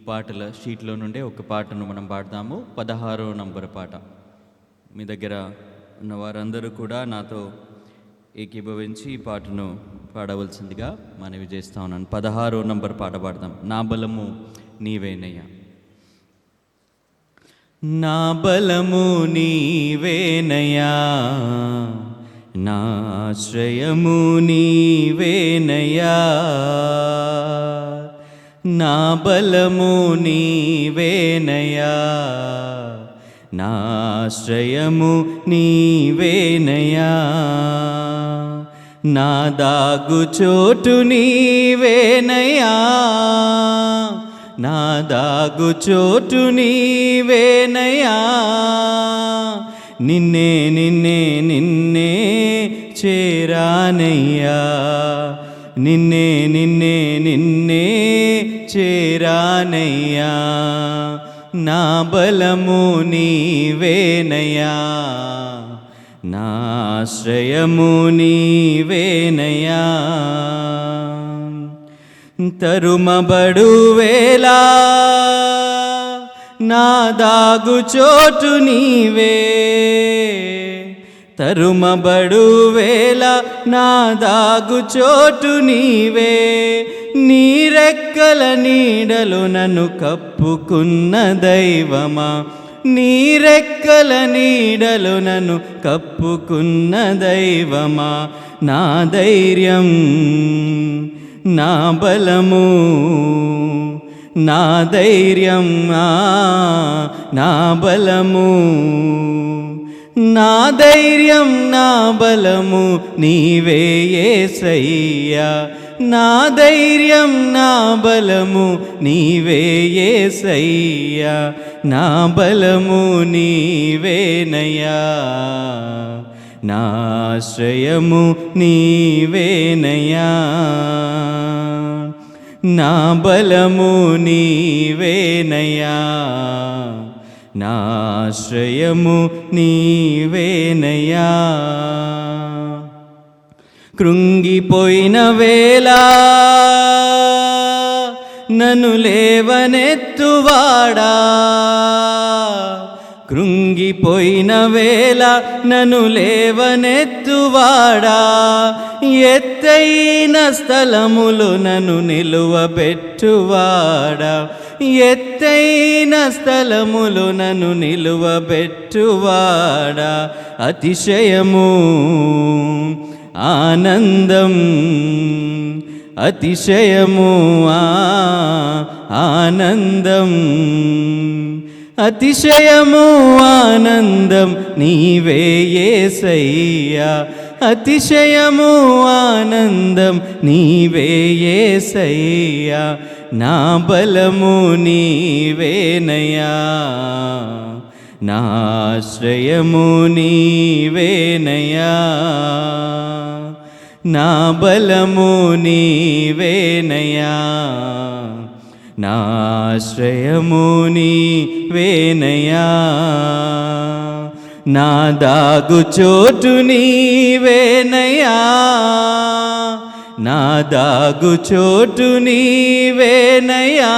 పాటల షీట్లో నుండే ఒక పాటను మనం పాడదాము. 16వ నంబర్ పాట. మీ దగ్గర ఉన్న వారందరూ కూడా నాతో ఏకీభవించి ఈ పాటను పాడవలసిందిగా మనవి చేస్తా ఉన్నాను. 16వ నంబర్ పాట పాడదాం. నా బలము నీవేనయ్యా. నా బలము నీవేనయ్యా, నా ఆశ్రయము నీవేనయ్యా. నా బలము నీవేనయ్యా, నా ఆశ్రయము నీవేనయ్యా. నా దాగు చోటు నీవేనయ్యా, నా దాగు చోటు నీవేనయ్యా. నిన్నే నిన్నే నిన్నే చేరానయ్యా, నిన్నే నిన్నే నిన్నే చేరానయ్యా. నా బలము నీవేనయ్యా, నా ఆశ్రయము నీవేనయ్యా. తరుమబడు వేళ నా దాగు చోటు నీవే, తరుమబడు వేళ నా దాగు చోటు నీవే. నీ రెక్కల నీడలు నన్ను కప్పుకున్న దైవమా, నీ రెక్కల నీడలు నన్ను కప్పుకున్న దైవమా. నా ధైర్యం నా బలము, నా ధైర్యం నా బలము, నా ధైర్యం నా బలము నీవే యేసయ్యా. నా ధైర్యం నా బలము నీవే యేసయ్యా. నా బలము నీవేనయ్యా, నా ఆశ్రయము నీవేనయ్యా. నా బలము నీవేనయ్యా, నా ఆశ్రయము నీవేనయ్యా. కృంగిపోయిన వేళ నన్ను లేవనెత్తువాడా, కృంగిపోయిన వేళ నన్ను లేవనెత్తువాడా. ఎత్తైన స్థలములు నన్ను నిలువబెట్టువాడా, ఎత్తైన స్థలములు నన్ను నిలువబెట్టువాడా. అతిశయము ఆనందం, అతిశయము ఆనందం, అతిశయము ఆనందం నీవే యేసయ్యా. అతిశయము ఆనందం నీవే యేసయ్యా. నా బలము నీవేనయ్యా, నా ఆశ్రయము నీవేనయ్యా. నా బలము నీవేనయ్యా, నా ఆశ్రయము నీవేనయ్యా. నా దాగు చోటు నీవేనయ్యా, నా దాగు చోటు నీవేనయ్యా.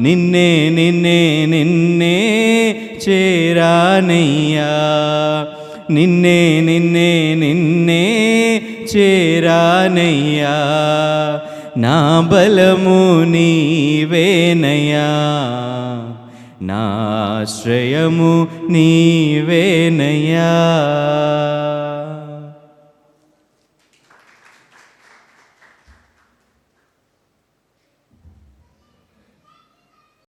నిన్నే నిన్నే నిన్నే చేరానయ్యా, నిన్నే నిన్నే నిన్నే చేరానయ్యా. నా బలము నీవేనయ్యా, నా ఆశ్రయము నీవేనయ్యా.